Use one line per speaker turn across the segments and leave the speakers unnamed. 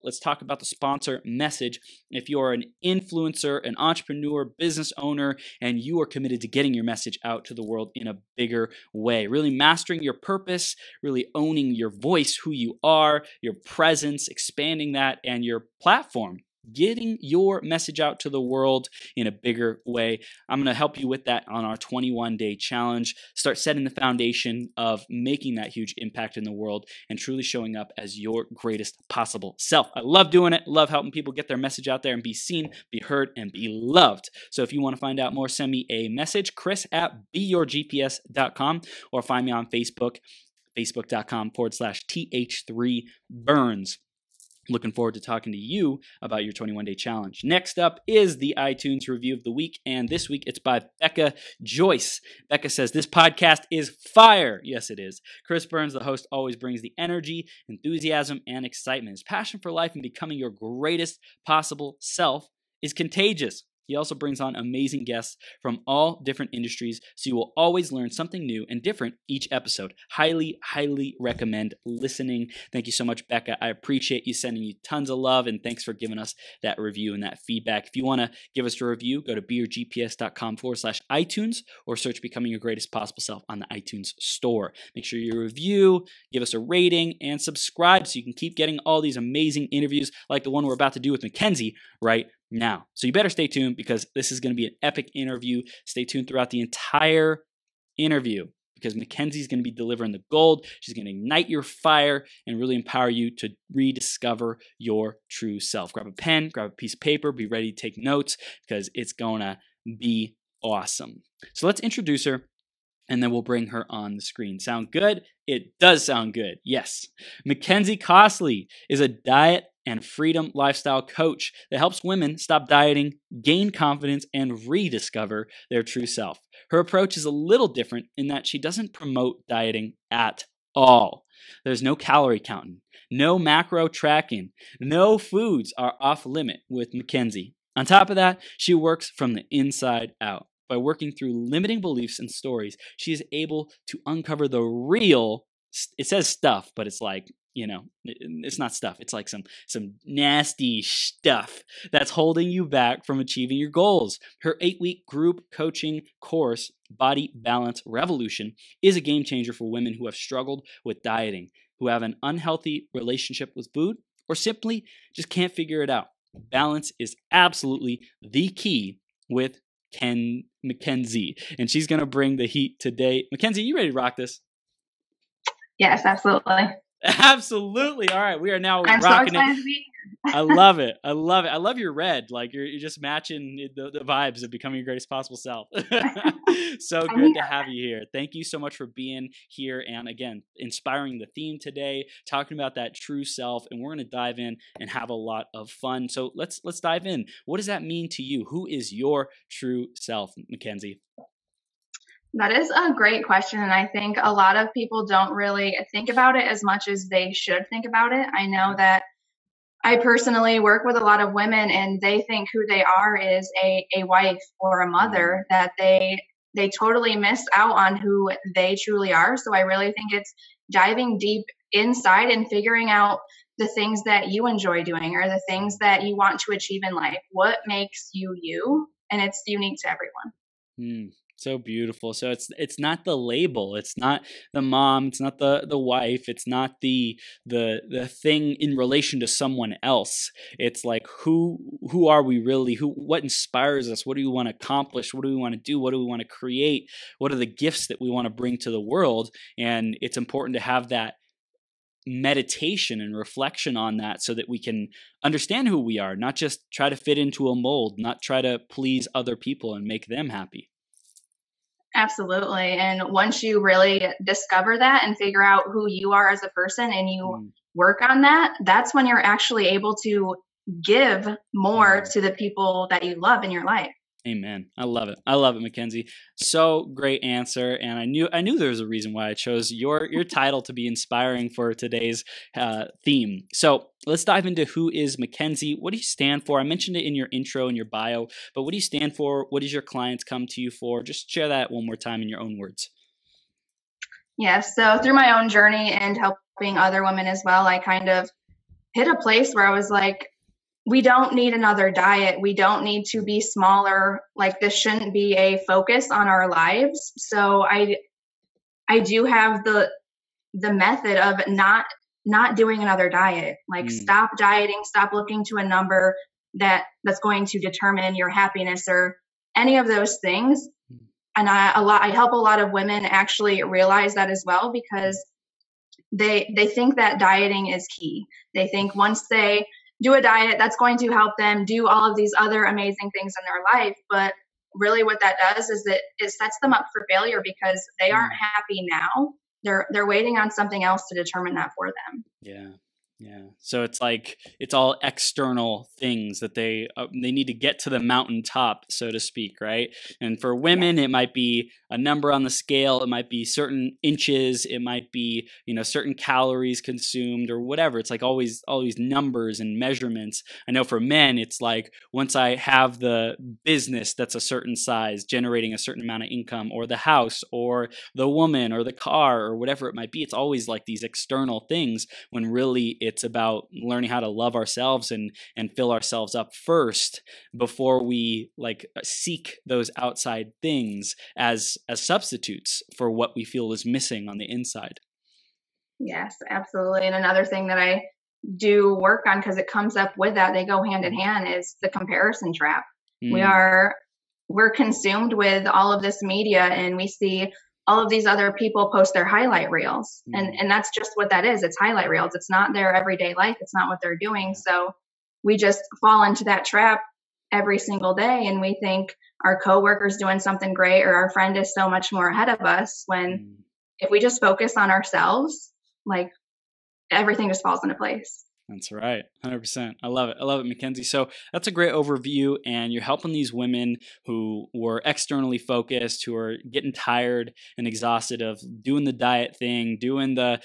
let's talk about the sponsor message. If you're an influencer, an entrepreneur, business owner, and you are committed to getting your message out to the world in a bigger way, really mastering your purpose, really owning your voice, who you are, your presence, expanding that, and your platform, getting your message out to the world in a bigger way. I'm going to help you with that on our 21-day challenge. Start setting the foundation of making that huge impact in the world and truly showing up as your greatest possible self. I love doing it. Love helping people get their message out there and be seen, be heard, and be loved. So if you want to find out more, send me a message, chris@beyourgps.com, or find me on Facebook, facebook.com/th3burns. Looking forward to talking to you about your 21-day challenge. Next up is the iTunes review of the week, and this week it's by Becca Joyce. Becca says, "This podcast is fire." Yes, it is. Chris Burns, the host, always brings the energy, enthusiasm, and excitement. His passion for life and becoming your greatest possible self is contagious. He also brings on amazing guests from all different industries, so you will always learn something new and different each episode. Highly, highly recommend listening. Thank you so much, Becca. I appreciate you sending you tons of love, and thanks for giving us that review and that feedback. If you want to give us a review, go to beyourgps.com/iTunes or search Becoming Your Greatest Possible Self on the iTunes store. Make sure you review, give us a rating, and subscribe so you can keep getting all these amazing interviews like the one we're about to do with MaKenzie right now. So you better stay tuned because this is going to be an epic interview. Stay tuned throughout the entire interview because MaKenzie's going to be delivering the gold. She's going to ignite your fire and really empower you to rediscover your true self. Grab a pen, grab a piece of paper, be ready to take notes because it's going to be awesome. So let's introduce her and then we'll bring her on the screen. Sound good? It does sound good. Yes. MaKenzie Costley is a diet and freedom lifestyle coach that helps women stop dieting, gain confidence, and rediscover their true self. Her approach is a little different in that she doesn't promote dieting at all. There's no calorie counting, no macro tracking, no foods are off limit with MaKenzie. On top of that, she works from the inside out. By working through limiting beliefs and stories, she is able to uncover the real, it says stuff, but it's like, it's not stuff. It's like some nasty stuff that's holding you back from achieving your goals. Her 8-week group coaching course, Body Balance Revolution, is a game changer for women who have struggled with dieting, who have an unhealthy relationship with food, or simply just can't figure it out. Balance is absolutely the key with MaKenzie, and she's going to bring the heat today. MaKenzie, you ready to rock this?
Yes, absolutely.
Absolutely. All right. We are now
I'm
rocking
so excited
it.
to be here.
I love it. I love it. I love your red. Like you're just matching the vibes of becoming your greatest possible self. So good to have you here. Thank you so much for being here. And again, inspiring the theme today, talking about that true self. And we're going to dive in and have a lot of fun. So let's dive in. What does that mean to you? Who is your true self, MaKenzie?
That is a great question. And I think a lot of people don't really think about it as much as they should think about it. I know that I personally work with a lot of women and they think who they are is a wife or a mother, that they totally miss out on who they truly are. So I really think it's diving deep inside and figuring out the things that you enjoy doing or the things that you want to achieve in life. What makes you you? And it's unique to everyone.
So beautiful. So it's not the label. It's not the mom. It's not the wife. It's not the thing in relation to someone else. It's like who are we really? What inspires us? What do we want to accomplish? What do we want to do? What do we want to create? What are the gifts that we want to bring to the world? And it's important to have that meditation and reflection on that so that we can understand who we are, not just try to fit into a mold, not try to please other people and make them happy.
Absolutely. And once you really discover that and figure out who you are as a person and you work on that, that's when you're actually able to give more to the people that you love in your life.
Amen. I love it. I love it, MaKenzie. So great answer. And I knew there was a reason why I chose your title to be inspiring for today's theme. So let's dive into who is MaKenzie. What do you stand for? I mentioned it in your intro and your bio, but what do you stand for? What does your clients come to you for? Just share that one more time in your own words.
Yeah. So through my own journey and helping other women as well, I kind of hit a place where I was like, we don't need another diet. We don't need to be smaller. Like, this shouldn't be a focus on our lives. So I do have the method of not doing another diet. Like, stop dieting, stop looking to a number that's going to determine your happiness or any of those things. And I help a lot of women actually realize that as well, because they think that dieting is key. They think once they do a diet, that's going to help them do all of these other amazing things in their life. But really what that does is that it sets them up for failure, because they aren't happy now. They're waiting on something else to determine that for them.
Yeah. Yeah. So it's like, it's all external things that they need to get to the mountaintop, so to speak, right? And for women, it might be a number on the scale. It might be certain inches. It might be, certain calories consumed or whatever. It's like always numbers and measurements. I know for men, it's like, once I have the business that's a certain size, generating a certain amount of income, or the house or the woman or the car or whatever it might be, it's always like these external things, when really it's about learning how to love ourselves and fill ourselves up first before we like seek those outside things as substitutes for what we feel is missing on the inside.
Yes, absolutely. And another thing that I do work on, because it comes up with that, they go hand in hand, is the comparison trap. We're consumed with all of this media, and we see all of these other people post their highlight reels. And that's just what that is. It's highlight reels. It's not their everyday life. It's not what they're doing. So we just fall into that trap every single day. And we think our coworker's doing something great, or our friend is so much more ahead of us, when if we just focus on ourselves, like, everything just falls into place.
That's right. 100%. I love it. I love it, MaKenzie. So that's a great overview, and you're helping these women who were externally focused, who are getting tired and exhausted of doing the diet thing, doing the,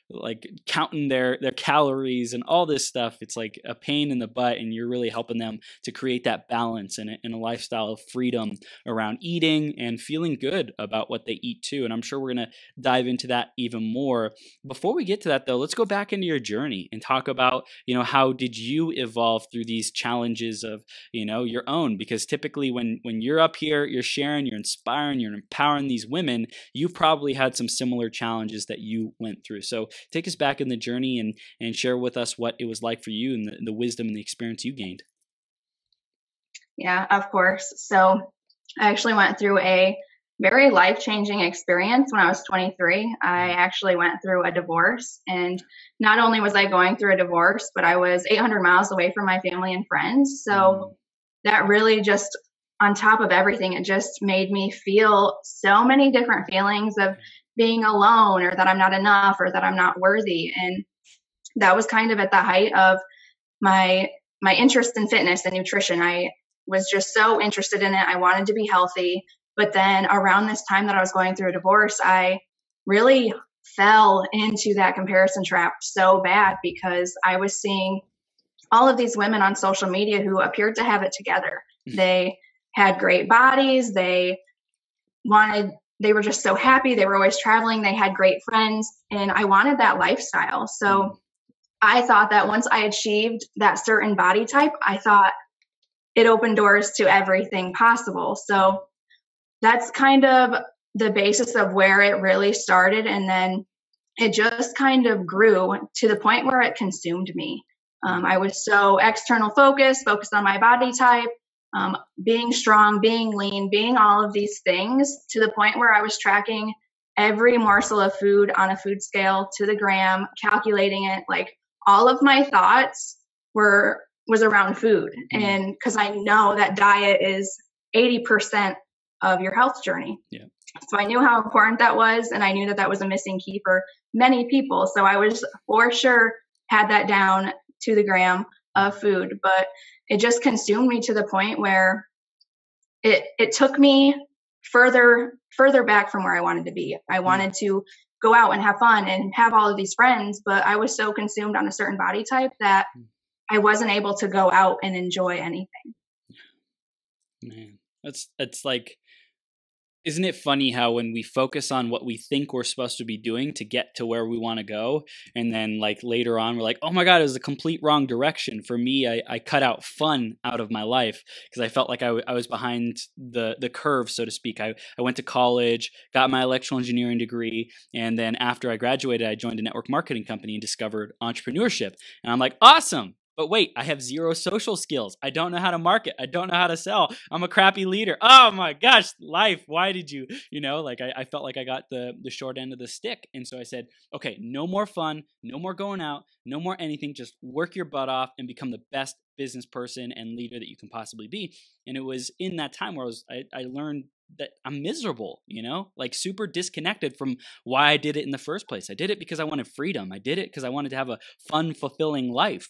like counting their calories and all this stuff. It's like a pain in the butt, and you're really helping them to create that balance and a lifestyle of freedom around eating and feeling good about what they eat too. And I'm sure we're going to dive into that even more. Before we get to that though, let's go back into your journey and talk about, how did you evolve through these challenges of, your own? Because typically when you're up here, you're sharing, you're inspiring, you're empowering these women, you've probably had some similar challenges that you went through. So take us back in the journey and share with us what it was like for you and the wisdom and the experience you gained.
Yeah, of course. So I actually went through a very life-changing experience when I was 23. I actually went through a divorce, and not only was I going through a divorce, but I was 800 miles away from my family and friends. So that really just, on top of everything, it just made me feel so many different feelings of being alone, or that I'm not enough, or that I'm not worthy. And that was kind of at the height of my interest in fitness and nutrition. I was just so interested in it. I wanted to be healthy. But then around this time that I was going through a divorce, I really fell into that comparison trap so bad, because I was seeing all of these women on social media who appeared to have it together. They had great bodies. They were just so happy. They were always traveling. They had great friends. And I wanted that lifestyle. So I thought that once I achieved that certain body type, I thought it opened doors to everything possible. So that's kind of the basis of where it really started. And then it just kind of grew to the point where it consumed me. I was so external focused on my body type, being strong, being lean, being all of these things, to the point where I was tracking every morsel of food on a food scale to the gram, calculating it. Like, all of my thoughts was around food. And because I know that diet is 80% of your health journey. Yeah. So I knew how important that was, and I knew that was a missing key for many people. So I was for sure had that down to the gram of food, but it just consumed me to the point where it took me further back from where I wanted to be. I wanted to go out and have fun and have all of these friends, but I was so consumed on a certain body type that I wasn't able to go out and enjoy anything.
Man, it's like, Isn't it funny how when we focus on what we think we're supposed to be doing to get to where we want to go, and then like later on we're like, oh my God, it was a complete wrong direction. For me, I cut out fun out of my life because I felt like I was behind the curve, so to speak. I went to college, got my electrical engineering degree, and then after I graduated, I joined a network marketing company and discovered entrepreneurship. And I'm like, awesome. But wait, I have zero social skills. I don't know how to market. I don't know how to sell. I'm a crappy leader. Oh my gosh, life. Why did you, like I felt like I got the short end of the stick. And so I said, okay, no more fun, no more going out, no more anything. Just work your butt off and become the best business person and leader that you can possibly be. And it was in that time where I learned that I'm miserable, like super disconnected from why I did it in the first place. I did it because I wanted freedom. I did it because I wanted to have a fun, fulfilling life.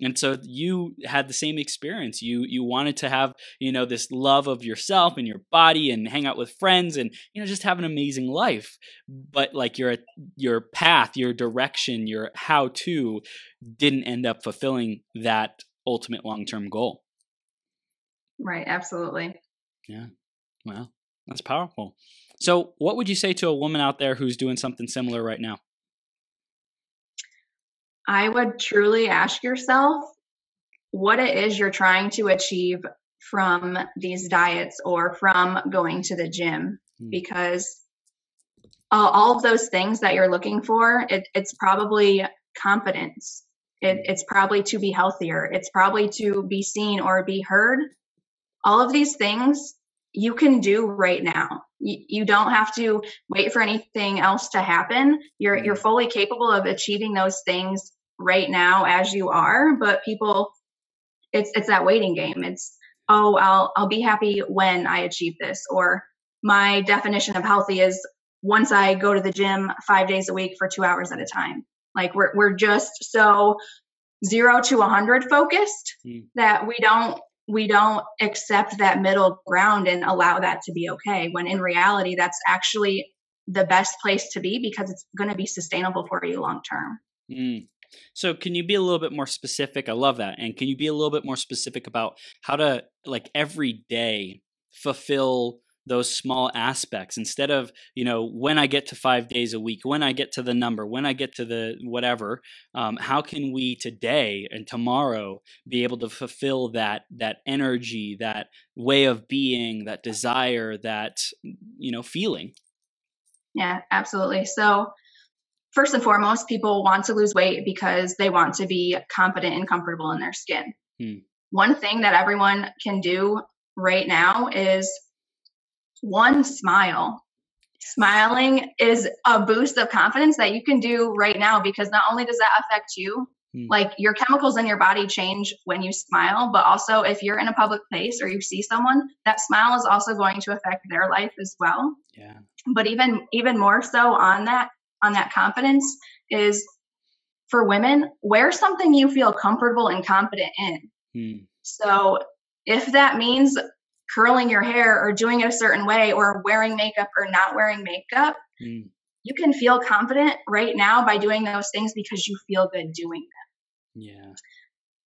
And so you had the same experience. You wanted to have, this love of yourself and your body and hang out with friends and, just have an amazing life. But like your path, your direction, your how-to didn't end up fulfilling that ultimate long-term goal.
Right. Absolutely.
Yeah. Well, that's powerful. So what would you say to a woman out there who's doing something similar right now?
I would truly ask yourself what it is you're trying to achieve from these diets or from going to the gym, because all of those things that you're looking for, it's probably confidence. It's probably to be healthier. It's probably to be seen or be heard. All of these things you can do right now. You don't have to wait for anything else to happen. You're fully capable of achieving those things right now as you are. But people, it's that waiting game. It's, I'll be happy when I achieve this. Or my definition of healthy is once I go to the gym 5 days a week for 2 hours at a time. Like we're just so 0 to 100 focused that we don't accept that middle ground and allow that to be okay, when in reality, that's actually the best place to be because it's going to be sustainable for you long term.
So can you be a little bit more specific? I love that. And can you be a little bit more specific about how to like every day fulfill those small aspects instead of, when I get to 5 days a week, when I get to the number, when I get to the whatever, how can we today and tomorrow be able to fulfill that energy, that way of being, that desire, that, feeling?
Yeah, absolutely. So first and foremost, people want to lose weight because they want to be confident and comfortable in their skin. One thing that everyone can do right now is one, smile. Smiling is a boost of confidence that you can do right now, because not only does that affect you, like your chemicals in your body change when you smile, but also if you're in a public place or you see someone, that smile is also going to affect their life as well.
Yeah.
But even more so on that confidence is for women, wear something you feel comfortable and confident in. So if that means curling your hair or doing it a certain way or wearing makeup or not wearing makeup, you can feel confident right now by doing those things because you feel good doing them.
Yeah.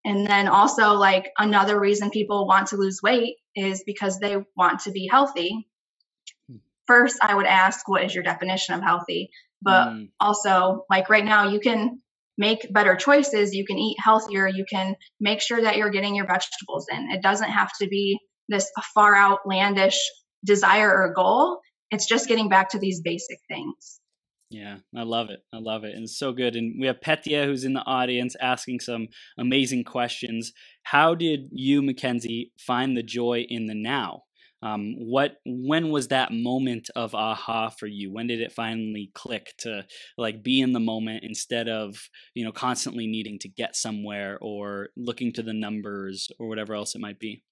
And then also, like, another reason people want to lose weight is because they want to be healthy. First, I would ask, what is your definition of healthy? But also, like right now, you can make better choices. You can eat healthier. You can make sure that you're getting your vegetables in. It doesn't have to be this far outlandish desire or goal. It's just getting back to these basic things.
Yeah, I love it. I love it. And it's so good. And we have Petya, who's in the audience, asking some amazing questions. How did you, MaKenzie, find the joy in the now? When was that moment of aha for you? When did it finally click to like be in the moment instead of, constantly needing to get somewhere or looking to the numbers or whatever else it might be?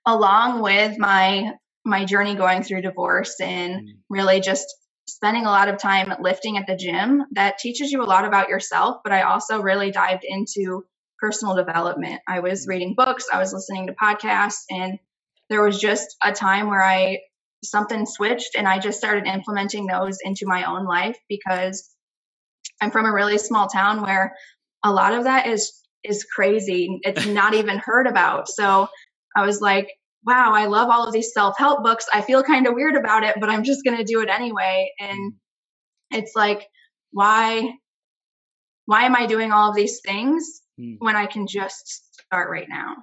Along with my journey going through divorce and really just spending a lot of time lifting at the gym, that teaches you a lot about yourself. But I also really dived into personal development. I was reading books, I was listening to podcasts, and there was just a time where something switched and I just started implementing those into my own life, because I'm from a really small town where a lot of that is crazy. It's not even heard about. So I was like, wow, I love all of these self-help books. I feel kind of weird about it, but I'm just going to do it anyway. And it's like, why am I doing all of these things when I can just start right now?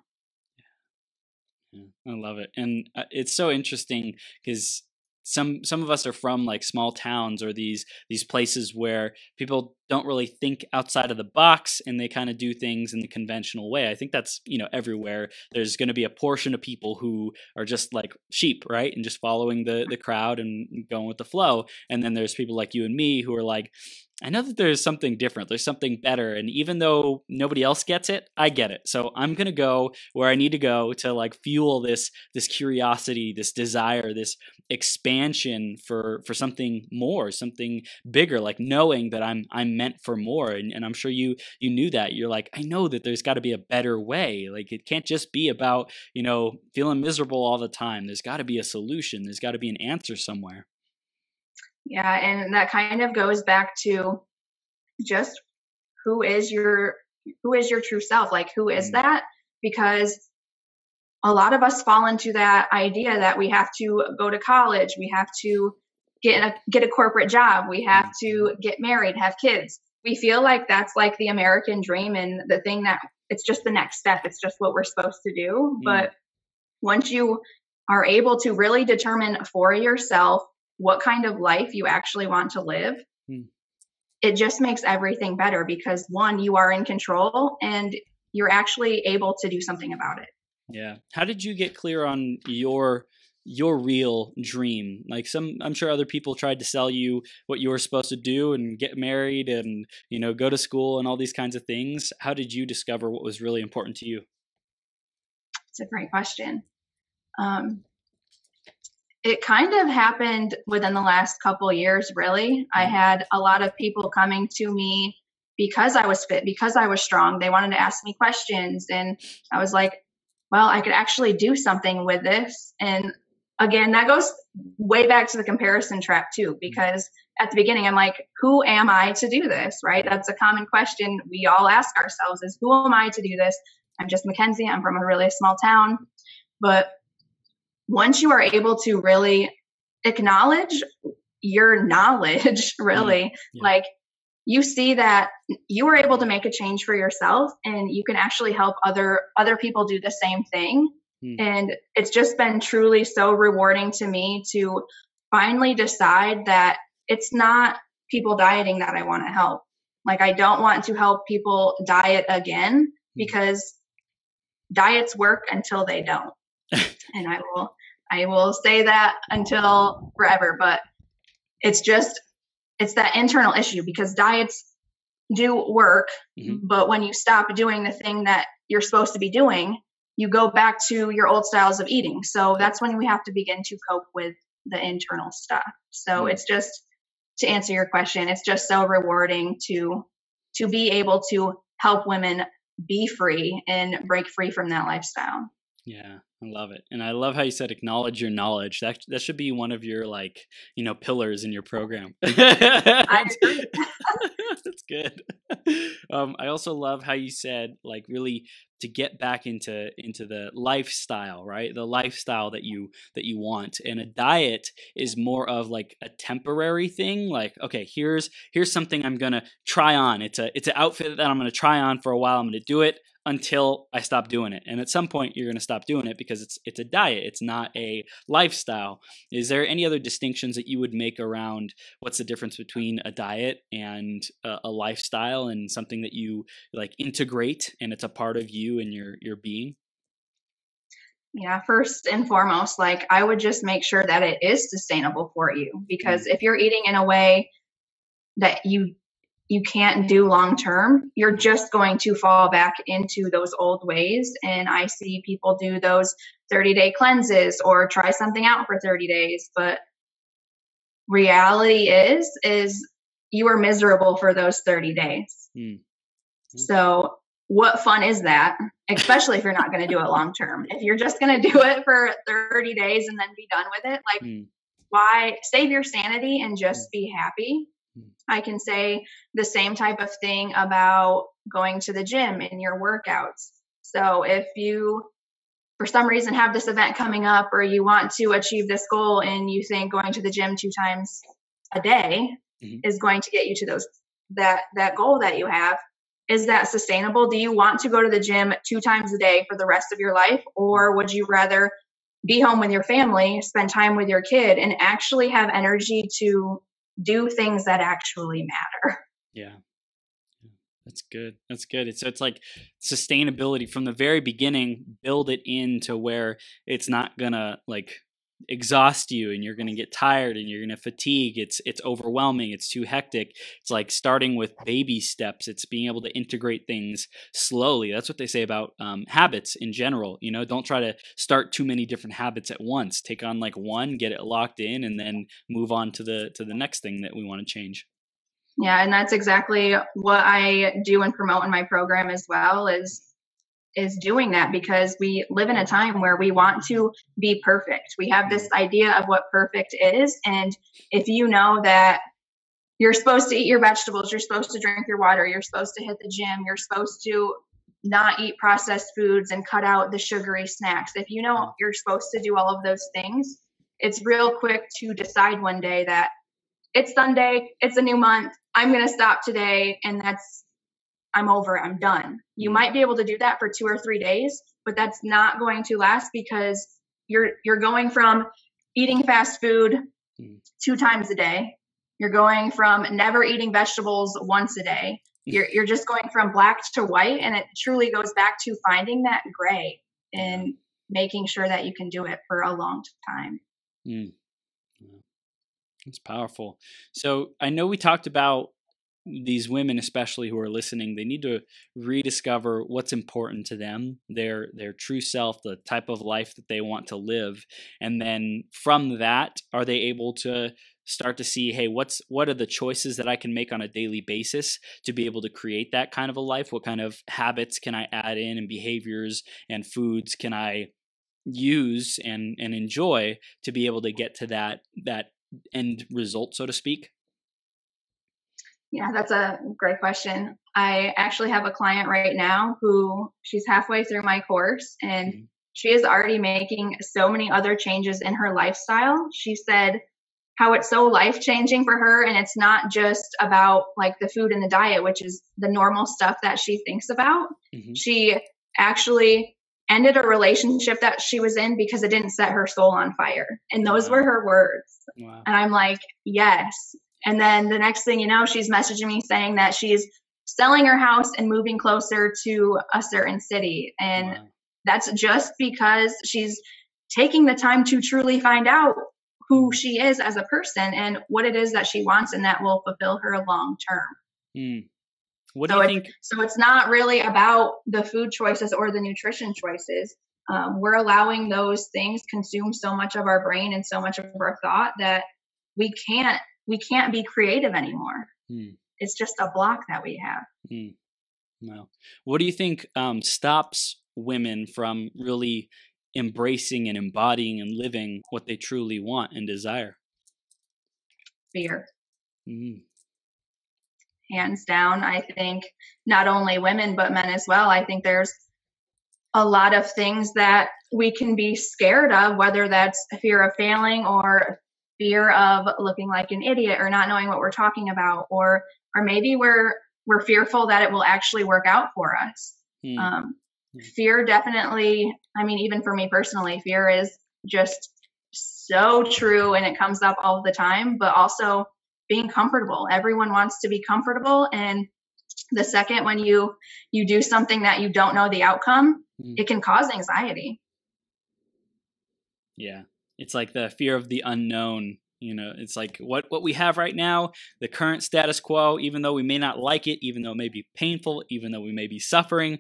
Yeah, I love it. And it's so interesting because some of us are from like small towns or these places where people don't really think outside of the box and they kind of do things in the conventional way. I think that's, everywhere. There's going to be a portion of people who are just like sheep, right? And just following the crowd and going with the flow. And then there's people like you and me who are like, I know that there's something different. There's something better. And even though nobody else gets it, I get it. So I'm going to go where I need to go to like fuel this curiosity, this desire, this expansion for something more, something bigger, like knowing that I'm meant for more. And I'm sure you knew that. You're like, I know that there's got to be a better way. Like it can't just be about, feeling miserable all the time. There's got to be a solution. There's got to be an answer somewhere.
Yeah, and that kind of goes back to just who is your true self? Like, who is that? Because a lot of us fall into that idea that we have to go to college, we have to get a corporate job, we have to get married, have kids. We feel like that's like the American dream and the thing that it's just the next step. It's just what we're supposed to do. But once you are able to really determine for yourself what kind of life you actually want to live, it just makes everything better because one, you are in control and you're actually able to do something about it.
Yeah. How did you get clear on your real dream? Like I'm sure other people tried to sell you what you were supposed to do and get married and, go to school and all these kinds of things. How did you discover what was really important to you?
It's a great question. It kind of happened within the last couple of years, really. I had a lot of people coming to me because I was fit, because I was strong. They wanted to ask me questions. And I was like, well, I could actually do something with this. And again, that goes way back to the comparison trap too, because at the beginning, I'm like, who am I to do this? Right? That's a common question we all ask ourselves is, who am I to do this? I'm just MaKenzie. I'm from a really small town. But once you are able to really acknowledge your knowledge, really, like you see that you were able to make a change for yourself and you can actually help other people do the same thing. And it's just been truly so rewarding to me to finally decide that it's not people dieting that I want to help. Like I don't want to help people diet again because diets work until they don't. And I will say that until forever, but it's that internal issue because diets do work, but when you stop doing the thing that you're supposed to be doing, you go back to your old styles of eating. So that's when we have to begin to cope with the internal stuff. So it's just, to answer your question, it's just so rewarding to be able to help women be free and break free from that lifestyle.
Yeah, I love it. And I love how you said acknowledge your knowledge. That should be one of your pillars in your program.
I agree.
That's good. I also love how you said really to get back into the lifestyle, right? The lifestyle that you want. And a diet is more of like a temporary thing. Like, okay, here's something I'm gonna try on. It's an outfit that I'm gonna try on for a while. I'm gonna do it until I stop doing it. And at some point you're going to stop doing it because it's a diet. It's not a lifestyle. Is there any other distinctions that you would make around what's the difference between a diet and a lifestyle and something that you integrate and it's a part of you and your being?
Yeah, first and foremost, I would just make sure that it is sustainable for you because if you're eating in a way that you can't do long term, you're just going to fall back into those old ways. And I see people do those 30-day cleanses or try something out for 30 days. But reality is you are miserable for those 30 days. So what fun is that? Especially if you're not going to do it long term. If you're just going to do it for 30 days and then be done with it, why save your sanity and just be happy? I can say the same type of thing about going to the gym in your workouts. So if you for some reason have this event coming up, or you want to achieve this goal and you think going to the gym 2 times a day is going to get you to that goal that you have. Is that sustainable? Do you want to go to the gym 2 times a day for the rest of your life? Or would you rather be home with your family, spend time with your kid, and actually have energy to do things that actually matter?
Yeah. That's good. That's good. It's like sustainability from the very beginning, build it into where it's not gonna like exhaust you and you're gonna get tired and you're gonna fatigue. It's overwhelming. It's too hectic. It's like starting with baby steps. It's being able to integrate things slowly. That's what they say about habits in general. You know, don't try to start too many different habits at once. Take on like one, get it locked in, and then move on to the next thing that we want to change.
Yeah, and that's exactly what I do and promote in my program as well, is doing that, because we live in a time where we want to be perfect. We have this idea of what perfect is, and if you know that you're supposed to eat your vegetables, you're supposed to drink your water, you're supposed to hit the gym, you're supposed to not eat processed foods and cut out the sugary snacks. If you know you're supposed to do all of those things, it's real quick to decide one day that it's Sunday, it's a new month, I'm going to stop today, and I'm over it, I'm done. You might be able to do that for 2 or 3 days, but that's not going to last, because you're going from eating fast food 2 times a day. You're going from never eating vegetables once a day. You're just going from black to white, and it truly goes back to finding that gray and making sure that you can do it for a long time.
It's powerful. So I know we talked about these women, especially who are listening, they need to rediscover what's important to them, their true self, the type of life that they want to live. And then from that, are they able to start to see, hey, what are the choices that I can make on a daily basis to be able to create that kind of a life? What kind of habits can I add in, and behaviors and foods can I use and enjoy to be able to get to that end result, so to speak?
Yeah, that's a great question. I actually have a client right now who she's halfway through my course, and she is already making so many other changes in her lifestyle. She said how it's so life-changing for her, and it's not just about like the food and the diet, which is the normal stuff that she thinks about. She actually ended a relationship that she was in because it didn't set her soul on fire. And those were her words. Wow. And I'm like, yes. And then the next thing you know, she's messaging me saying that she's selling her house and moving closer to a certain city. And that's just because she's taking the time to truly find out who she is as a person and what it is that she wants, and that will fulfill her long term.
What do you think?
So it's not really about the food choices or the nutrition choices. We're allowing those things consume so much of our brain and so much of our thought that we can't be creative anymore. It's just a block that we have.
Wow. What do you think stops women from really embracing and embodying and living what they truly want and desire?
Fear. Hands down. I think not only women, but men as well. I think there's a lot of things that we can be scared of, whether that's fear of failing or fear of looking like an idiot or not knowing what we're talking about, or maybe we're fearful that it will actually work out for us. Fear definitely, I mean, even for me personally, fear is just so true, and it comes up all the time, but also being comfortable. Everyone wants to be comfortable, and the second when you do something that you don't know the outcome, it can cause anxiety.
Yeah. It's like the fear of the unknown. You know, it's like what we have right now, the current status quo, even though we may not like it, even though it may be painful, even though we may be suffering,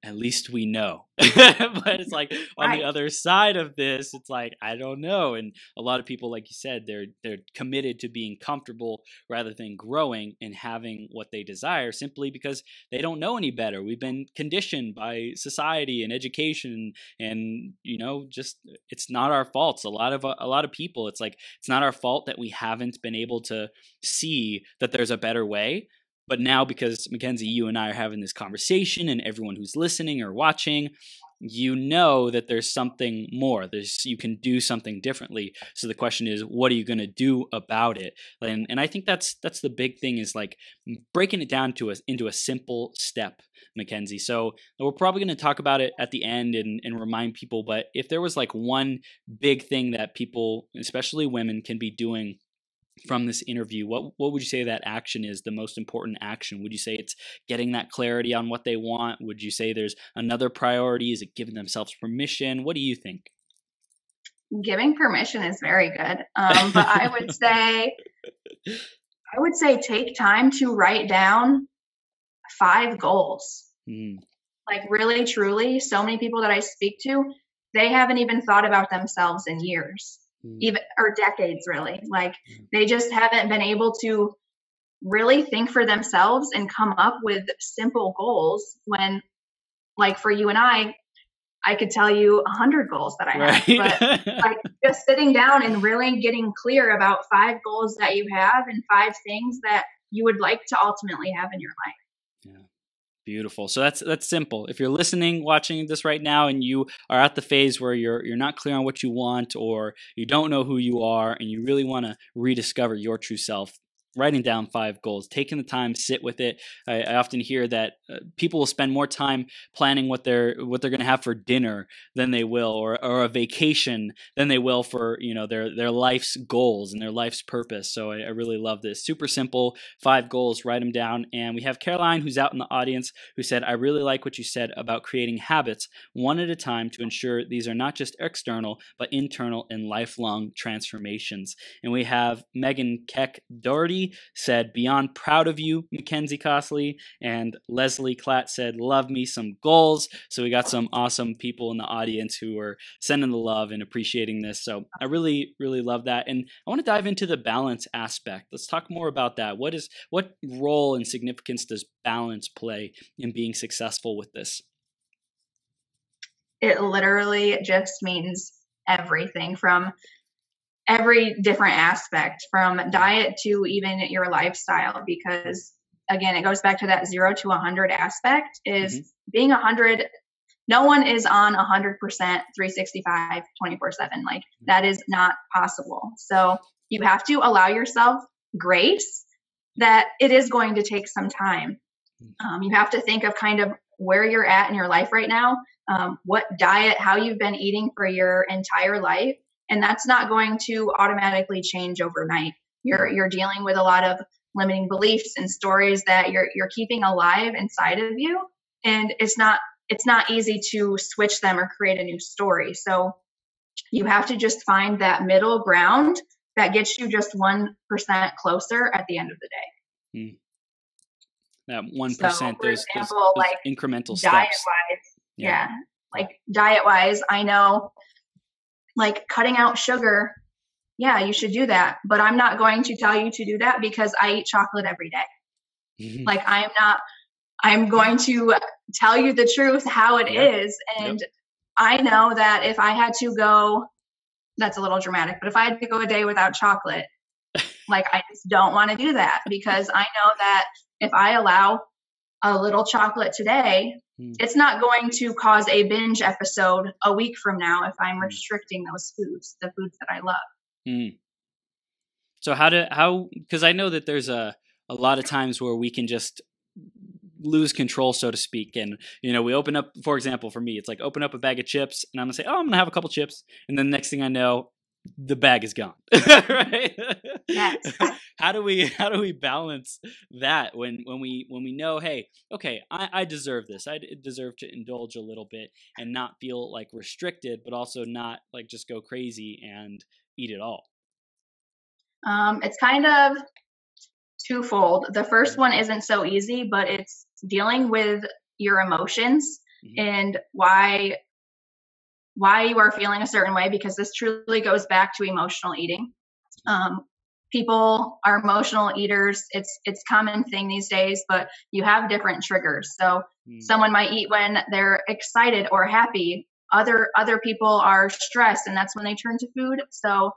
at least we know. But it's like on the other side of this, it's like, I don't know. And a lot of people, like you said, they're committed to being comfortable rather than growing and having what they desire, simply because they don't know any better. We've been conditioned by society and education, and you know, just it's not our fault. A lot of people, it's like it's not our fault that we haven't been able to see that there's a better way. But now, because MaKenzie, you and I are having this conversation, and everyone who's listening or watching, you know that there's something more. You can do something differently. So the question is, what are you going to do about it? And I think that's the big thing, is like breaking it down into a simple step, MaKenzie. So we're probably going to talk about it at the end and remind people. But if there was like one big thing that people, especially women, can be doing from this interview, what would you say that action is, the most important action? Would you say it's getting that clarity on what they want? Would you say there's another priority? Is it giving themselves permission? What do you think?
Giving permission is very good. But I would say take time to write down 5 goals. Like really, truly, so many people that I speak to, they haven't even thought about themselves in years. Even or decades, really. Like they just haven't been able to really think for themselves and come up with simple goals, when, like, for you and I could tell you 100 goals that I have, but like just sitting down and really getting clear about 5 goals that you have and 5 things that you would like to ultimately have in your life.
Yeah. Beautiful. So that's simple. If you're listening, watching this right now, and you are at the phase where you're not clear on what you want, or you don't know who you are, and you really want to rediscover your true self, writing down 5 goals, taking the time, sit with it. I often hear that people will spend more time planning what they're going to have for dinner than they will, or a vacation than they will for their life's goals and their life's purpose. So I really love this. Super simple, 5 goals. Write them down. And we have Caroline, who's out in the audience, who said, "I really like what you said about creating habits one at a time to ensure these are not just external but internal and lifelong transformations." And we have Megan Keck Doherty said, "Beyond proud of you, MaKenzie Costley." And Leslie Klatt said, "Love me some goals." So we got some awesome people in the audience who are sending the love and appreciating this. So I really, really love that. And I want to dive into the balance aspect. Let's talk more about that. What role and significance does balance play in being successful with this?
It literally just means everything, from every different aspect, from diet to even your lifestyle, because again, it goes back to that 0 to 100 aspect, is being 100. No one is on 100% 365, 24/7. Like that is not possible. So you have to allow yourself grace that it is going to take some time. You have to think of kind of where you're at in your life right now, what diet, how you've been eating for your entire life. And that's not going to automatically change overnight. You're dealing with a lot of limiting beliefs and stories that you're keeping alive inside of you. And it's not easy to switch them or create a new story. So you have to just find that middle ground that gets you just 1% closer at the end of the day.
That 1%,
so, for
those
like
incremental
diet
steps.
Wise, like diet wise, I know, like cutting out sugar, you should do that. But I'm not going to tell you to do that because I eat chocolate every day. Like I'm going to tell you the truth, how it is. And I know that if I had to go, that's a little dramatic, but if I had to go a day without chocolate, like I just don't want to do that, because I know that if I allow a little chocolate today, it's not going to cause a binge episode a week from now if I'm restricting those foods, the foods that I love.
So because I know that there's a lot of times where we can just lose control, so to speak. And, we open up, for example, for me, it's like open up a bag of chips and I'm gonna say, oh, I'm gonna have a couple chips. And then the next thing I know, the bag is gone. Right?
Yes.
How do we balance that when we know, hey, okay, I deserve this. I deserve to indulge a little bit and not feel like restricted, but also not like just go crazy and eat it all?
It's kind of twofold. The first one isn't so easy, but it's dealing with your emotions and why you are feeling a certain way, because this truly goes back to emotional eating. People are emotional eaters. It's a common thing these days, but you have different triggers. So someone might eat when they're excited or happy. Other people are stressed, and that's when they turn to food. So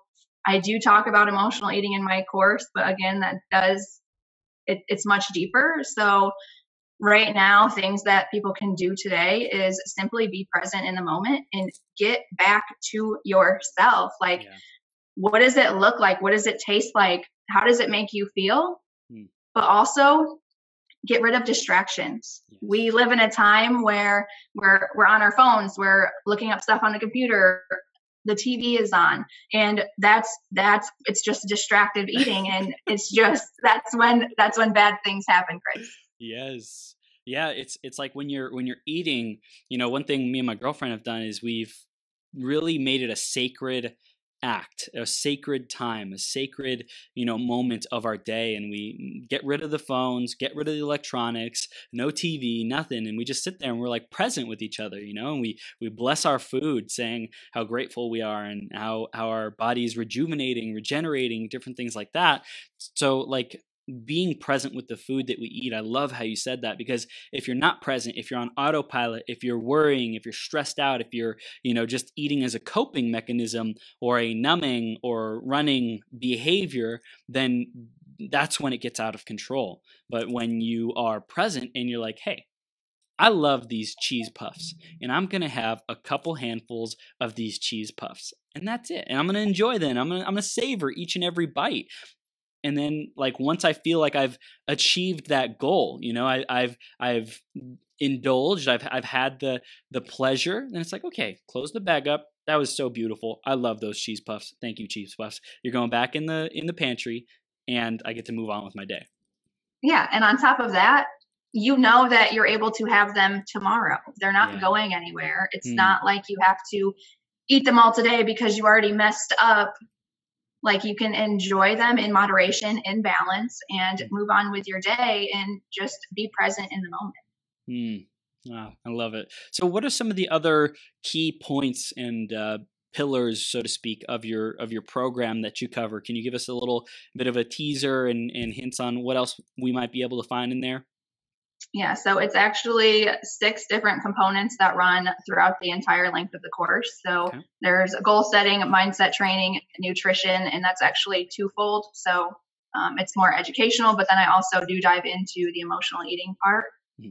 I do talk about emotional eating in my course, but again, it's much deeper. So right now, things that people can do today is simply be present in the moment and get back to yourself. Like, what does it look like? What does it taste like? How does it make you feel? But also get rid of distractions. We live in a time where we're on our phones, we're looking up stuff on the computer, the TV is on, and it's just distracted eating, and it's just that's when bad things happen, Chris.
Yes. Yeah, it's like when you're eating, one thing me and my girlfriend have done is we've really made it a sacred act, a sacred time, a sacred, moment of our day. And we get rid of the phones, get rid of the electronics, no TV, nothing. And we just sit there and we're like present with each other, and we bless our food, saying how grateful we are and how our body is rejuvenating, regenerating, different things like that. So like being present with the food that we eat. I love how you said that, because if you're not present, if you're on autopilot, if you're worrying, if you're stressed out, if you're, just eating as a coping mechanism or a numbing or running behavior, then that's when it gets out of control. But when you are present and you're like, hey, I love these cheese puffs, and I'm going to have a couple handfuls of these cheese puffs, and that's it. And I'm going to enjoy them. I'm going to savor each and every bite. And then like once I feel like I've achieved that goal, I've indulged, I've had the pleasure, then it's like, okay, close the bag up. That was so beautiful. I love those cheese puffs. Thank you, cheese puffs. You're going back in the pantry, and I get to move on with my day.
Yeah, and on top of that, that you're able to have them tomorrow. They're not going anywhere. It's not like you have to eat them all today because you already messed up. Like, you can enjoy them in moderation, in balance, and move on with your day and just be present in the moment.
Wow, I love it. So what are some of the other key points and pillars, so to speak, of your program that you cover? Can you give us a little bit of a teaser and hints on what else we might be able to find in there?
Yeah, so it's actually 6 different components that run throughout the entire length of the course. So there's goal setting, mindset training, nutrition, and that's actually twofold. So it's more educational, but then I also do dive into the emotional eating part,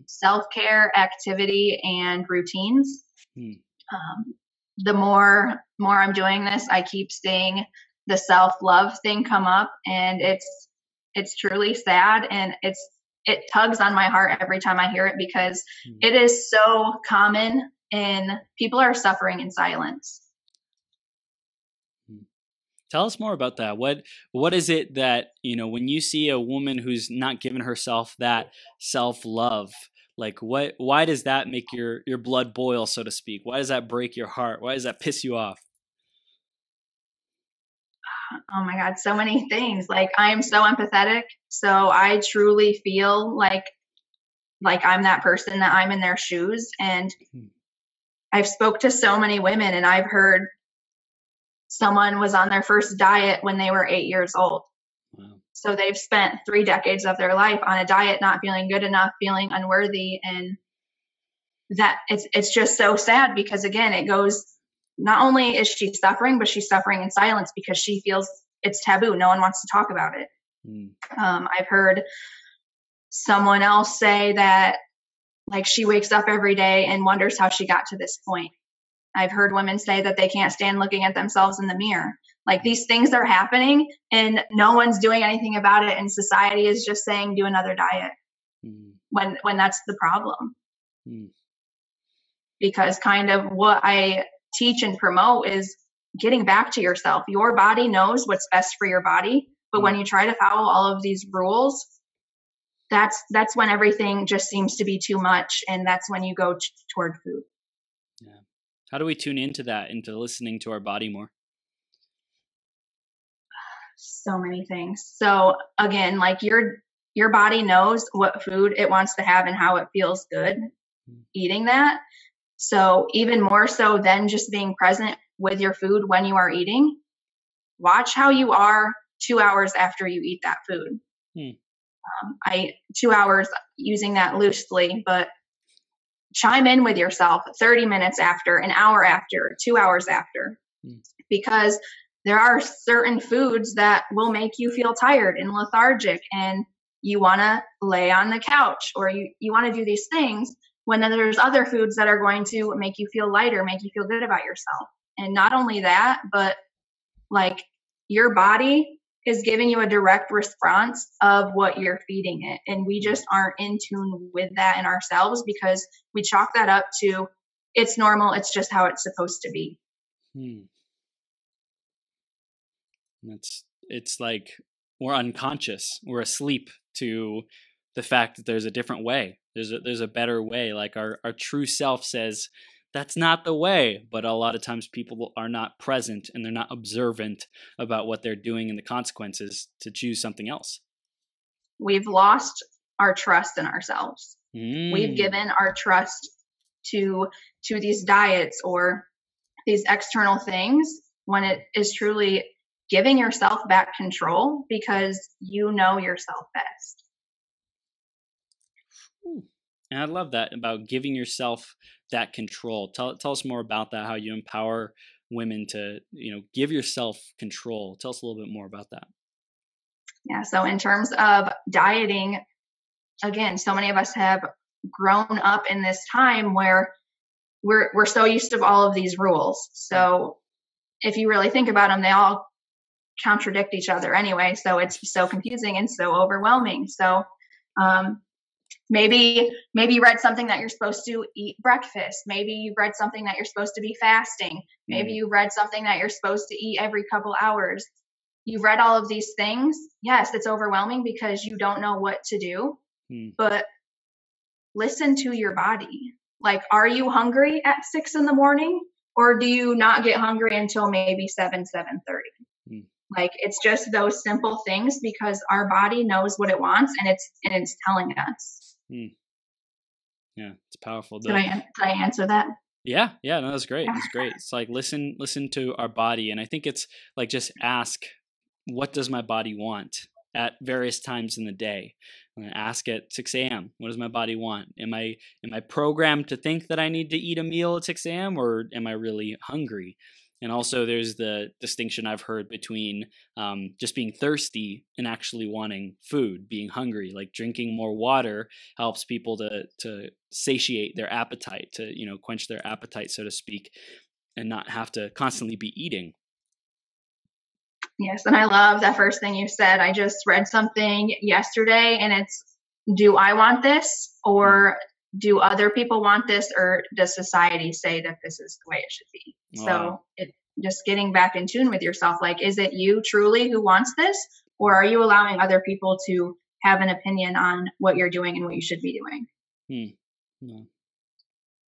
self-care, activity, and routines. The more I'm doing this, I keep seeing the self-love thing come up, and it's truly sad, and it tugs on my heart every time I hear it, because it is so common and people are suffering in silence.
Tell us more about that. What is it that, when you see a woman who's not given herself that self-love, like why does that make your blood boil, so to speak? Why does that break your heart? Why does that piss you off?
Oh my God, so many things. Like, I am so empathetic. So I truly feel like I'm that person, that I'm in their shoes. And I've spoke to so many women, and I've heard someone was on their first diet when they were 8 years old. Wow. So they've spent 3 decades of their life on a diet, not feeling good enough, feeling unworthy. And that it's just so sad, because again, it goes, not only is she suffering, but she's suffering in silence because she feels it's taboo. No one wants to talk about it. I've heard someone else say that, like, she wakes up every day and wonders how she got to this point. I've heard women say that they can't stand looking at themselves in the mirror. Like, these things are happening and no one's doing anything about it. And society is just saying, do another diet when that's the problem. Because kind of what I teach and promote is getting back to yourself. Your body knows what's best for your body, but when you try to follow all of these rules, that's when everything just seems to be too much, and that's when you go toward food.
Yeah. How do we tune into that, into listening to our body more?
So many things. So again, like, your body knows what food it wants to have and how it feels good eating that. So even more so than just being present with your food when you are eating, watch how you are 2 hours after you eat that food. 2 hours, using that loosely, but chime in with yourself 30 minutes after, an hour after, 2 hours after, because there are certain foods that will make you feel tired and lethargic, and you want to lay on the couch, or you want to do these things, when then there's other foods that are going to make you feel lighter, make you feel good about yourself. And not only that, but like your body is giving you a direct response of what you're feeding it. And we just aren't in tune with that in ourselves because we chalk that up to it's normal. It's just how it's supposed to be.
It's like we're unconscious. We're asleep to the fact that there's a different way. There's a better way. Like our true self says, that's not the way. But a lot of times people are not present and they're not observant about what they're doing and the consequences to choose something else.
We've lost our trust in ourselves. We've given our trust to these diets or these external things when it is truly giving yourself back control because you know yourself best.
And I love that about giving yourself that control. Tell us more about that, how you empower women to, give yourself control. Tell us a little bit more about that.
Yeah. So in terms of dieting, again, so many of us have grown up in this time where we're so used to all of these rules. So if you really think about them, they all contradict each other anyway. So it's so confusing and so overwhelming. So maybe you read something that you're supposed to eat breakfast. Maybe you read something that you're supposed to be fasting. Maybe you read something that you're supposed to eat every couple hours. You've read all of these things. Yes, it's overwhelming because you don't know what to do, but listen to your body. Like, are you hungry at 6 a.m, or do you not get hungry until maybe 7:30? Like, it's just those simple things because our body knows what it wants and it's telling us.
Yeah, it's powerful.
Did I answer that?
Yeah, no, that's great. That's great. It's like listen to our body, and I think it's like just ask, what does my body want at various times in the day? I'm gonna ask at 6 a.m. What does my body want? Am I programmed to think that I need to eat a meal at 6 a.m. or am I really hungry? And also there's the distinction I've heard between just being thirsty and actually wanting food, being hungry. Like drinking more water helps people to satiate their appetite, to quench their appetite, so to speak, and not have to constantly be eating.
Yes, and I love that first thing you said. I just read something yesterday, and it's, do I want this, or do other people want this, or does society say that this is the way it should be? Wow. So just getting back in tune with yourself, like, is it you truly who wants this, or are you allowing other people to have an opinion on what you're doing and what you should be doing?
Yeah.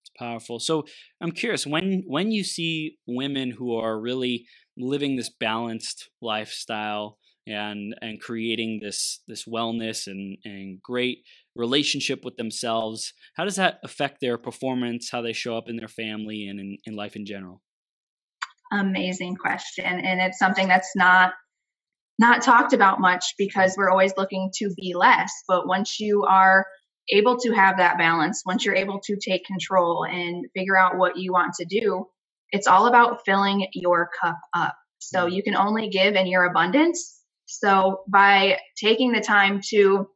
It's powerful. So I'm curious, when you see women who are really living this balanced lifestyle and creating this wellness and great relationship with themselves, how does that affect their performance, how they show up in their family and in life in general?
Amazing question. And it's something that's not talked about much because we're always looking to be less. But once you are able to have that balance, once you're able to take control and figure out what you want to do, it's all about filling your cup up. So you can only give in your abundance. So by taking the time to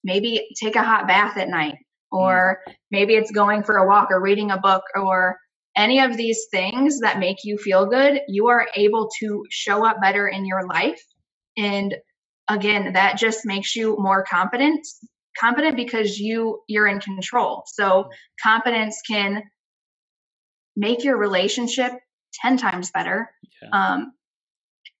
maybe take a hot bath at night, or maybe it's going for a walk or reading a book or any of these things that make you feel good, you are able to show up better in your life. And again, that just makes you more confident because you're in control. So confidence can make your relationship 10 times better. Yeah.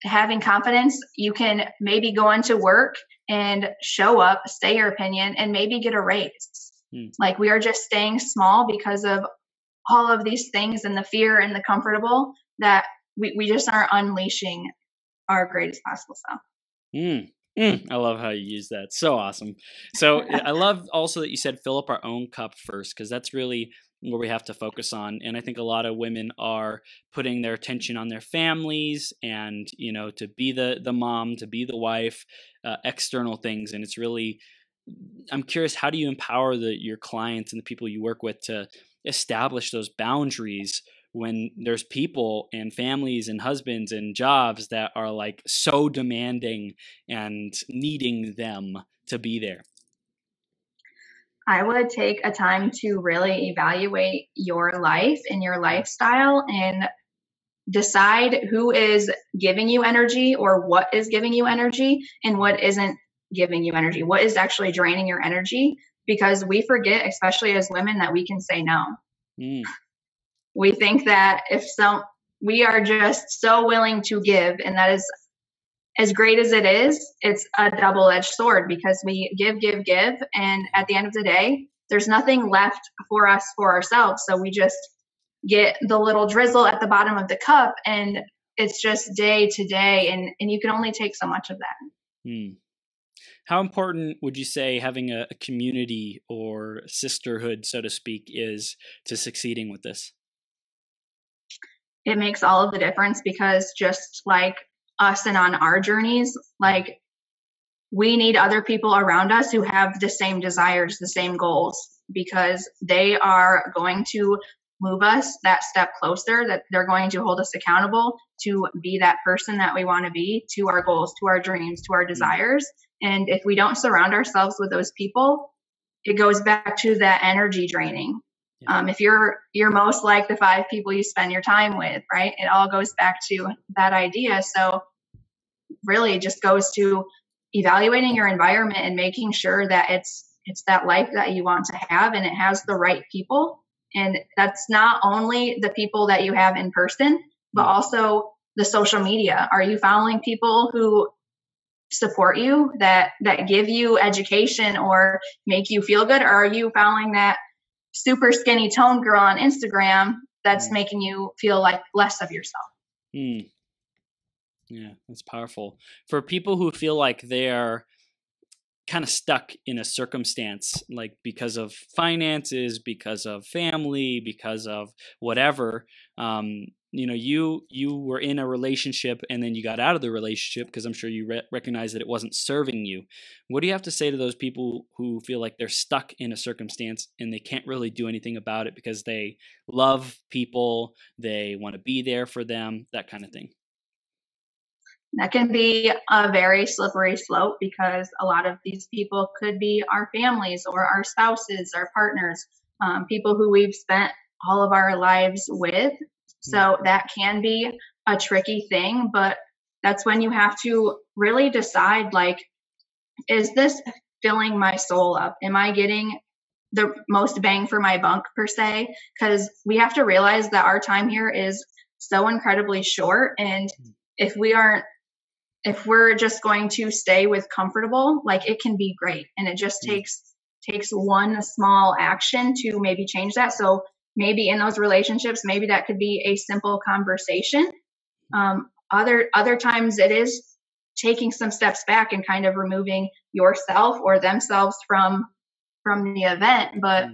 Having confidence, you can maybe go into work and show up, say your opinion, and maybe get a raise. Like, we are just staying small because of all of these things and the fear and the comfortable that we just aren't unleashing our greatest possible self.
I love how you use that. So awesome. So I love also that you said fill up our own cup first, because that's really where we have to focus on. And I think a lot of women are putting their attention on their families and, to be the mom, to be the wife, external things. And it's really, I'm curious, how do you empower your clients and the people you work with to establish those boundaries when there's people and families and husbands and jobs that are like so demanding and needing them to be there?
I would take a time to really evaluate your life and your lifestyle and decide who is giving you energy or what is giving you energy and what isn't giving you energy, what is actually draining your energy, because we forget, especially as women, that we can say no. We think that we are just so willing to give, and that is, as great as it is, it's a double-edged sword, because we give, and at the end of the day, there's nothing left for us for ourselves. So we just get the little drizzle at the bottom of the cup, and it's just day to day, and you can only take so much of that.
How important would you say having a community or sisterhood, so to speak, is to succeeding with this?
It makes all of the difference, because just like us and on our journeys, like, we need other people around us who have the same desires, the same goals, because they are going to move us that step closer, that they're going to hold us accountable to be that person that we want to be, to our goals, to our dreams, to our desires. And if we don't surround ourselves with those people, it goes back to that energy draining. If you're most like the 5 people you spend your time with, right? It all goes back to that idea. So really it just goes to evaluating your environment and making sure that it's that life that you want to have, and it has the right people. And that's not only the people that you have in person, but also the social media. Are you following people who support you, that give you education or make you feel good? Or are you following that super skinny tone girl on Instagram that's making you feel like less of yourself?
Yeah, that's powerful. For people who feel like they're kind of stuck in a circumstance, like because of finances, because of family, because of whatever, you were in a relationship and then you got out of the relationship because I'm sure you recognize that it wasn't serving you. What do you have to say to those people who feel like they're stuck in a circumstance and they can't really do anything about it because they love people, they want to be there for them, that kind of thing?
That can be a very slippery slope, because a lot of these people could be our families or our spouses, our partners, people who we've spent all of our lives with. So that can be a tricky thing, but that's when you have to really decide, like, is this filling my soul up? Am I getting the most bang for my buck, per se? Because we have to realize that our time here is so incredibly short. And if we're just going to stay with comfortable, like, it can be great. And it just takes one small action to maybe change that. So maybe in those relationships, maybe that could be a simple conversation. Other times it is taking some steps back and kind of removing yourself or themselves from the event. But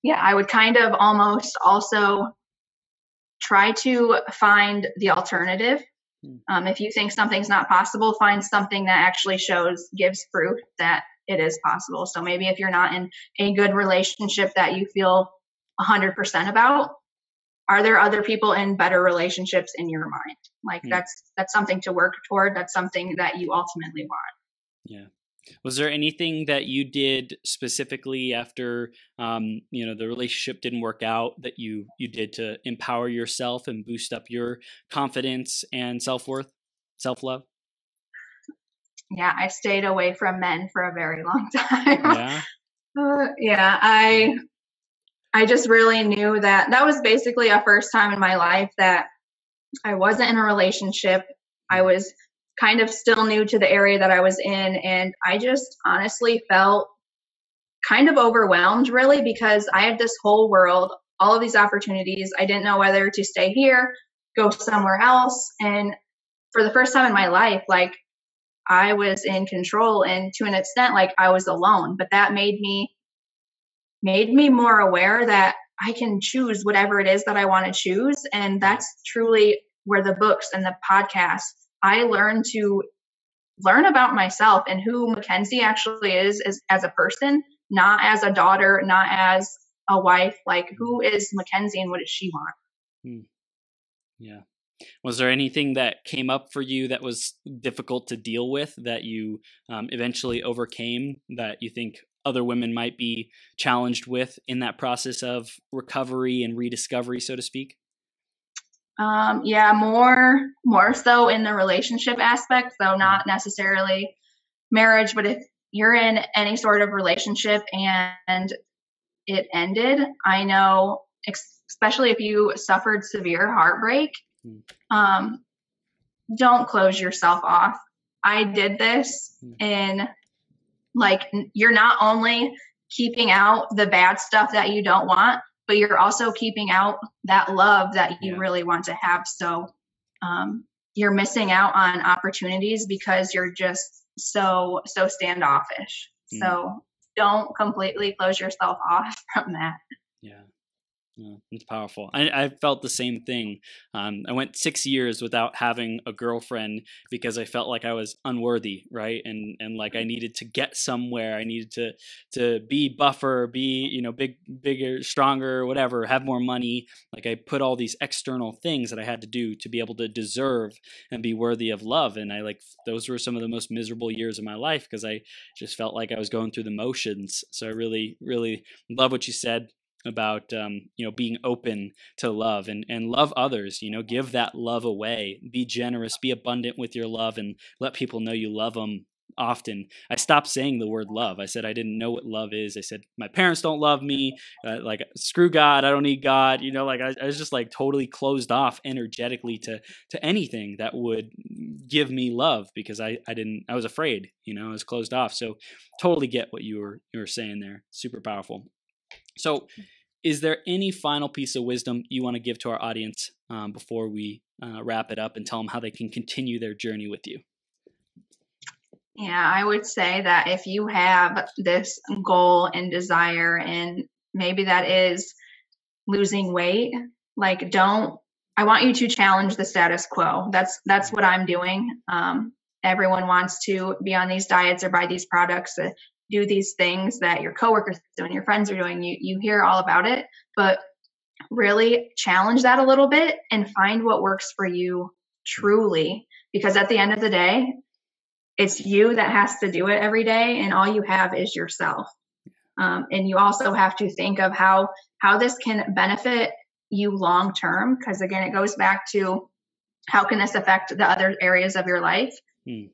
yeah, I would kind of almost also try to find the alternative. If you think something's not possible, find something that actually gives proof that it is possible. So maybe if you're not in a good relationship that you feel 100% about, are there other people in better relationships in your mind? Like, that's something to work toward. That's something that you ultimately want.
Yeah. Was there anything that you did specifically after, the relationship didn't work out that you did to empower yourself and boost up your confidence and self-worth, self-love?
Yeah, I stayed away from men for a very long time.
Yeah.
I just really knew that was basically a first time in my life that I wasn't in a relationship. I was kind of still new to the area that I was in. And I just honestly felt kind of overwhelmed, really, because I had this whole world, all of these opportunities. I didn't know whether to stay here, go somewhere else. And for the first time in my life, like, I was in control, and to an extent, like, I was alone. But that made me more aware that I can choose whatever it is that I want to choose. And that's truly where the books and the podcasts, I learned to learn about myself and who MaKenzie actually is as a person, not as a daughter, not as a wife, like who is MaKenzie and what does she want?
Hmm. Yeah. Was there anything that came up for you that was difficult to deal with that you eventually overcame that you think other women might be challenged with in that process of recovery and rediscovery, so to speak?
Yeah, more so in the relationship aspect, so not necessarily marriage, but if you're in any sort of relationship and it ended, I know, especially if you suffered severe heartbreak, don't close yourself off. I did this, and like, you're not only keeping out the bad stuff that you don't want, but you're also keeping out that love that you really want to have. So you're missing out on opportunities because you're just so standoffish. So don't completely close yourself off from that.
Yeah. Yeah, it's powerful. I felt the same thing. I went 6 years without having a girlfriend because I felt like I was unworthy, right? And like I needed to get somewhere. I needed to be buffer, be bigger, stronger, whatever, have more money. Like I put all these external things that I had to do to be able to deserve and be worthy of love. And those were some of the most miserable years of my life because I just felt like I was going through the motions. So I really, really love what you said about being open to love and love others, give that love away, be generous, be abundant with your love, and let people know you love them often. I stopped saying the word love. I said I didn't know what love is. I said my parents don't love me, like screw God, I don't need God. I was just like totally closed off energetically to anything that would give me love because I was afraid. I was closed off. So totally get what you were saying there. Super powerful. So is there any final piece of wisdom you want to give to our audience before we wrap it up and tell them how they can continue their journey with you?
Yeah, I would say that if you have this goal and desire, and maybe that is losing weight, like I want you to challenge the status quo. That's what I'm doing. Everyone wants to be on these diets or buy these products, do these things that your coworkers are doing, your friends are doing. You hear all about it, but really challenge that a little bit and find what works for you truly. Because at the end of the day, it's you that has to do it every day, and all you have is yourself. And you also have to think of how this can benefit you long term. Because again, it goes back to how can this affect the other areas of your life?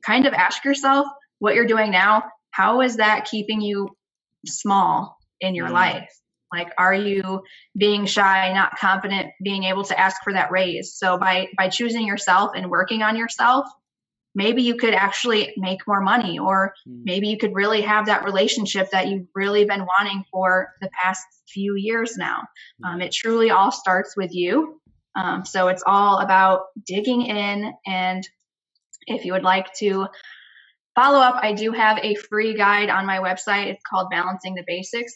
Kind of ask yourself what you're doing now. How is that keeping you small in your life? Like, are you being shy, not confident, being able to ask for that raise? So by choosing yourself and working on yourself, maybe you could actually make more money, or maybe you could really have that relationship that you've really been wanting for the past few years now. It truly all starts with you. So it's all about digging in. And if you would like to follow up, I do have a free guide on my website. It's called Balancing the Basics,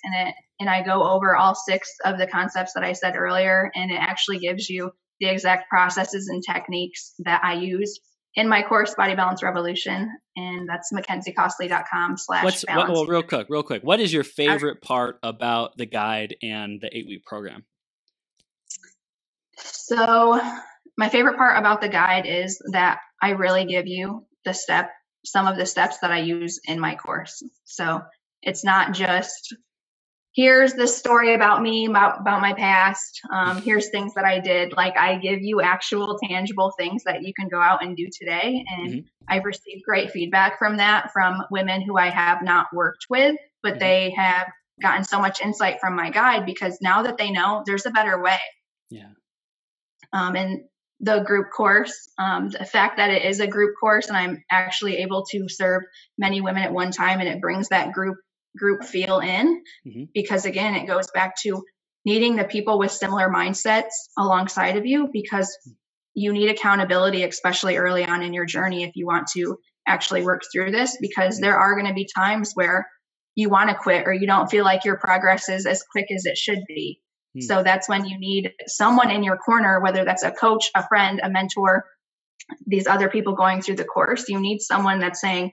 and I go over all 6 of the concepts that I said earlier, and it actually gives you the exact processes and techniques that I use in my course, Body Balance Revolution, and that's MaKenzieCostley.com/balance.
Well, real quick. What is your favorite part about the guide and the 8-week program?
So my favorite part about the guide is that I really give you some of the steps that I use in my course. So it's not just, here's this story about me, about my past. Here's things that I did. Like, I give you actual tangible things that you can go out and do today. And I've received great feedback from women who I have not worked with, but they have gotten so much insight from my guide because now that they know there's a better way. Yeah. And the group course, the fact that it is a group course and I'm actually able to serve many women at one time, and it brings that group feel in, because again, it goes back to needing the people with similar mindsets alongside of you, because you need accountability, especially early on in your journey, if you want to actually work through this, because there are going to be times where you want to quit or you don't feel like your progress is as quick as it should be. So that's when you need someone in your corner, whether that's a coach, a friend, a mentor, these other people going through the course. You need someone that's saying,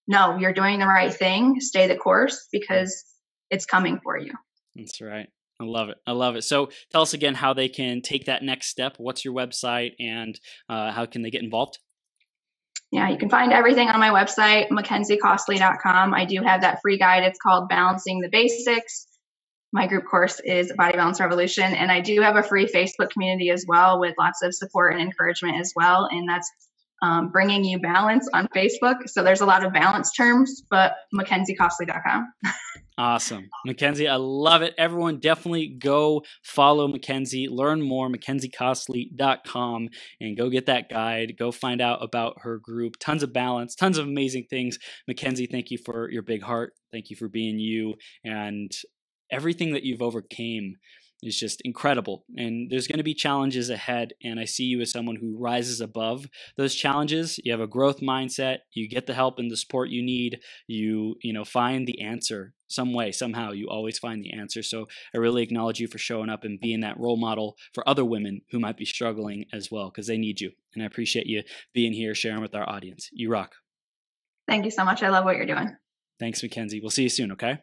no, you're doing the right thing. Stay the course, because it's coming for you.
That's right. I love it. I love it. So tell us again how they can take that next step. What's your website, and how can they get involved?
Yeah, you can find everything on my website, MaKenziecostley.com. I do have that free guide. It's called Balancing the Basics. My group course is Body Balance Revolution. And I do have a free Facebook community as well with lots of support and encouragement as well. And that's Bringing You Balance on Facebook. So there's a lot of balance terms, but MaKenziecostley.com.
Awesome. MaKenzie, I love it. Everyone definitely go follow MaKenzie, learn more, MaKenziecostley.com, and go get that guide. Go find out about her group. Tons of balance, tons of amazing things. MaKenzie, thank you for your big heart. Thank you for being you, and everything that you've overcame is just incredible. And there's going to be challenges ahead. And I see you as someone who rises above those challenges. You have a growth mindset. You get the help and the support you need. You find the answer some way, somehow. You always find the answer. So I really acknowledge you for showing up and being that role model for other women who might be struggling as well, because they need you. And I appreciate you being here, sharing with our audience. You rock.
Thank you so much. I love what you're doing.
Thanks, MaKenzie. We'll see you soon, okay?